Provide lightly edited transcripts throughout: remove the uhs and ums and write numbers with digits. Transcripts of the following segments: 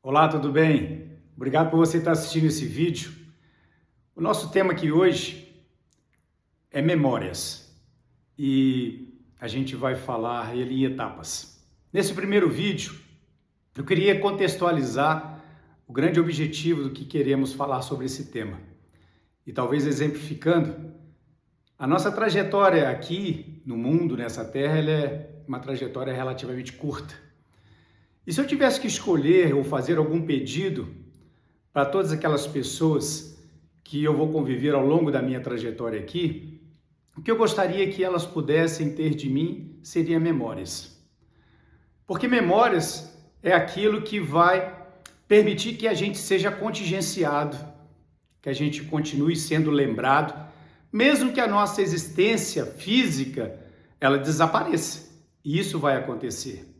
Olá, tudo bem? Obrigado por você estar assistindo esse vídeo. O nosso tema aqui hoje é memórias e a gente vai falar ele em etapas. Nesse primeiro vídeo, eu queria contextualizar o grande objetivo do que queremos falar sobre esse tema. E talvez exemplificando, a nossa trajetória aqui no mundo, nessa terra, ela é uma trajetória relativamente curta. E se eu tivesse que escolher ou fazer algum pedido para todas aquelas pessoas que eu vou conviver ao longo da minha trajetória aqui, o que eu gostaria que elas pudessem ter de mim seria memórias. Porque memórias é aquilo que vai permitir que a gente seja contingenciado, que a gente continue sendo lembrado, mesmo que a nossa existência física ela desapareça. E isso vai acontecer.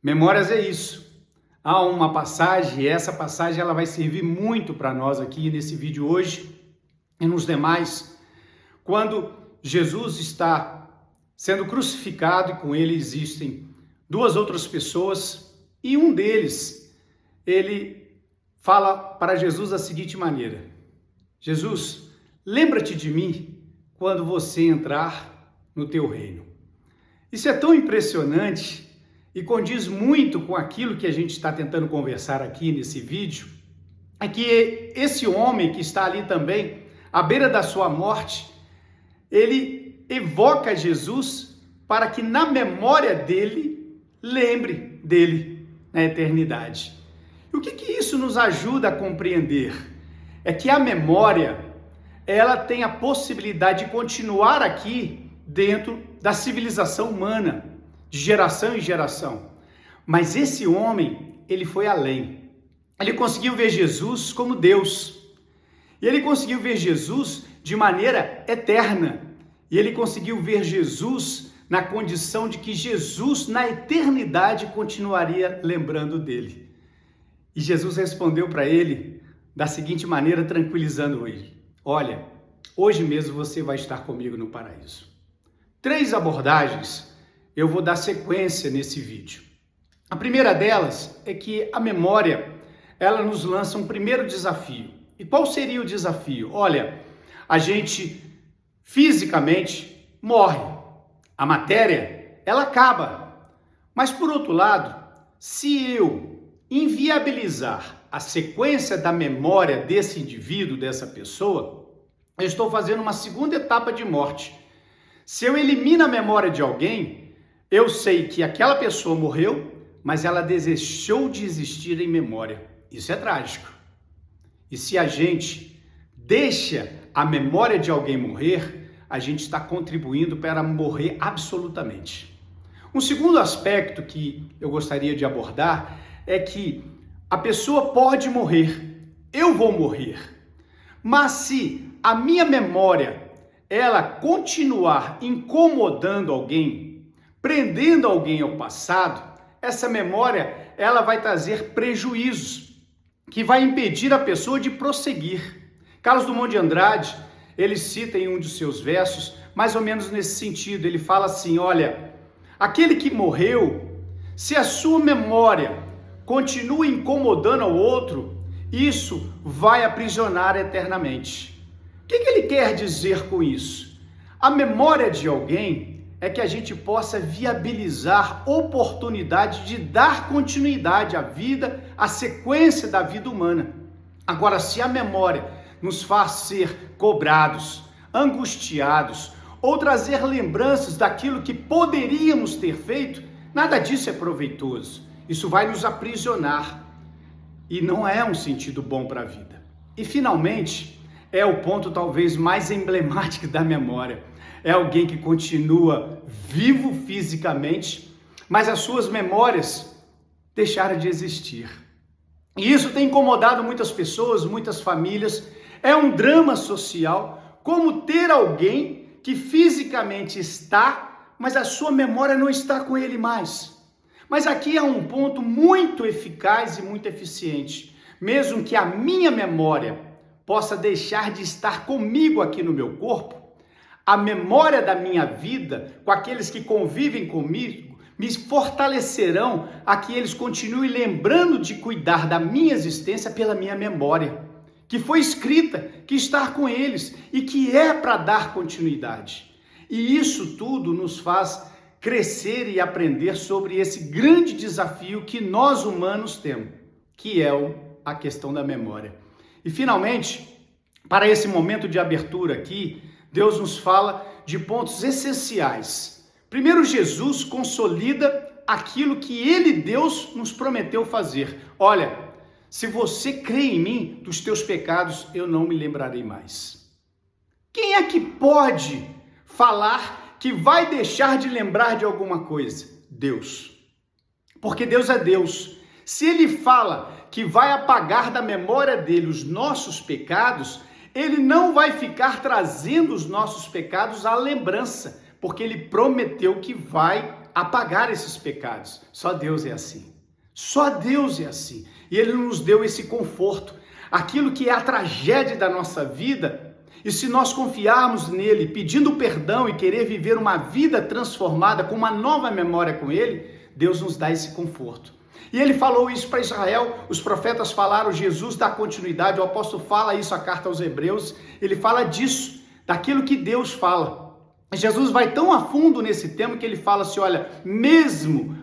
Memórias é isso. Há uma passagem, e essa passagem ela vai servir muito para nós aqui nesse vídeo hoje e nos demais, quando Jesus está sendo crucificado e com ele existem duas outras pessoas e um deles, ele fala para Jesus da seguinte maneira: Jesus, lembra-te de mim quando você entrar no teu reino. Isso é tão impressionante e condiz muito com aquilo que a gente está tentando conversar aqui nesse vídeo, é que esse homem que está ali também, à beira da sua morte, ele evoca Jesus para que na memória dele, lembre dele na eternidade. E o que isso nos ajuda a compreender? É que a memória, ela tem a possibilidade de continuar aqui dentro da civilização humana, de geração em geração. Mas esse homem, ele foi além. Ele conseguiu ver Jesus como Deus. E ele conseguiu ver Jesus de maneira eterna. E ele conseguiu ver Jesus na condição de que Jesus, na eternidade, continuaria lembrando dele. E Jesus respondeu para ele da seguinte maneira, tranquilizando ele: olha, hoje mesmo você vai estar comigo no paraíso. 3 abordagens eu vou dar sequência nesse vídeo. A primeira delas é que a memória, ela nos lança um primeiro desafio. E qual seria o desafio? Olha, a gente fisicamente morre. A matéria, ela acaba. Mas por outro lado, se eu inviabilizar a sequência da memória desse indivíduo, dessa pessoa, eu estou fazendo uma segunda etapa de morte. Se eu elimino a memória de alguém, eu sei que aquela pessoa morreu, mas ela deixou de existir em memória. Isso é trágico. E se a gente deixa a memória de alguém morrer, a gente está contribuindo para morrer absolutamente. Um segundo aspecto que eu gostaria de abordar é que a pessoa pode morrer, eu vou morrer, mas se a minha memória ela continuar incomodando alguém, prendendo alguém ao passado, essa memória ela vai trazer prejuízos, que vai impedir a pessoa de prosseguir. Carlos Drummond de Andrade, ele cita em um de seus versos, mais ou menos nesse sentido, ele fala assim, olha, aquele que morreu, se a sua memória continua incomodando ao outro, isso vai aprisionar eternamente. O que ele quer dizer com isso? A memória de alguém é que a gente possa viabilizar oportunidade de dar continuidade à vida, à sequência da vida humana. Agora, se a memória nos faz ser cobrados, angustiados, ou trazer lembranças daquilo que poderíamos ter feito, nada disso é proveitoso. Isso vai nos aprisionar e não é um sentido bom para a vida. E, finalmente, é o ponto talvez mais emblemático da memória. É alguém que continua vivo fisicamente, mas as suas memórias deixaram de existir. E isso tem incomodado muitas pessoas, muitas famílias. É um drama social, como ter alguém que fisicamente está, mas a sua memória não está com ele mais. Mas aqui há um ponto muito eficaz e muito eficiente. Mesmo que a minha memória possa deixar de estar comigo aqui no meu corpo, a memória da minha vida com aqueles que convivem comigo me fortalecerão a que eles continuem lembrando de cuidar da minha existência pela minha memória, que foi escrita, que está com eles e que é para dar continuidade. E isso tudo nos faz crescer e aprender sobre esse grande desafio que nós humanos temos, que é a questão da memória. E finalmente, para esse momento de abertura aqui, Deus nos fala de pontos essenciais. Primeiro, Jesus consolida aquilo que Ele, Deus, nos prometeu fazer. Olha, se você crê em mim, dos teus pecados eu não me lembrarei mais. Quem é que pode falar que vai deixar de lembrar de alguma coisa? Deus. Porque Deus é Deus. Se Ele fala que vai apagar da memória dele os nossos pecados, Ele não vai ficar trazendo os nossos pecados à lembrança, porque Ele prometeu que vai apagar esses pecados. Só Deus é assim. Só Deus é assim. E Ele nos deu esse conforto. Aquilo que é a tragédia da nossa vida, e se nós confiarmos nele, pedindo perdão e querer viver uma vida transformada com uma nova memória com Ele, Deus nos dá esse conforto. E Ele falou isso para Israel, os profetas falaram, Jesus dá continuidade, o apóstolo fala isso, a carta aos Hebreus, ele fala disso, daquilo que Deus fala. Jesus vai tão a fundo nesse tema que ele fala assim, olha, mesmo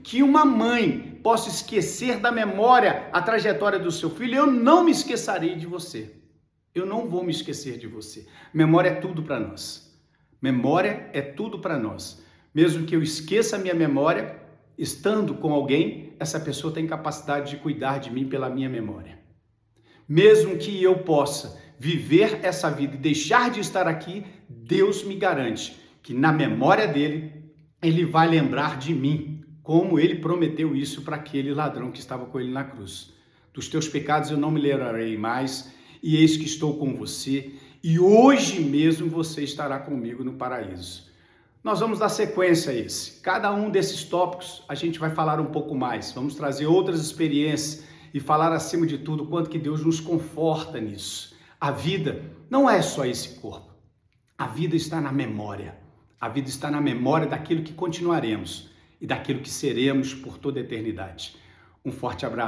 que uma mãe possa esquecer da memória a trajetória do seu filho, eu não me esquecerei de você. Eu não vou me esquecer de você. Memória é tudo para nós. Memória é tudo para nós. Mesmo que eu esqueça a minha memória, estando com alguém, essa pessoa tem capacidade de cuidar de mim pela minha memória. Mesmo que eu possa viver essa vida e deixar de estar aqui, Deus me garante que na memória dele, ele vai lembrar de mim, como ele prometeu isso para aquele ladrão que estava com ele na cruz. Dos teus pecados eu não me lembrarei mais, e eis que estou com você, e hoje mesmo você estará comigo no paraíso. Nós vamos dar sequência a esse. Cada um desses tópicos a gente vai falar um pouco mais. Vamos trazer outras experiências e falar acima de tudo o quanto que Deus nos conforta nisso. A vida não é só esse corpo. A vida está na memória. A vida está na memória daquilo que continuaremos e daquilo que seremos por toda a eternidade. Um forte abraço.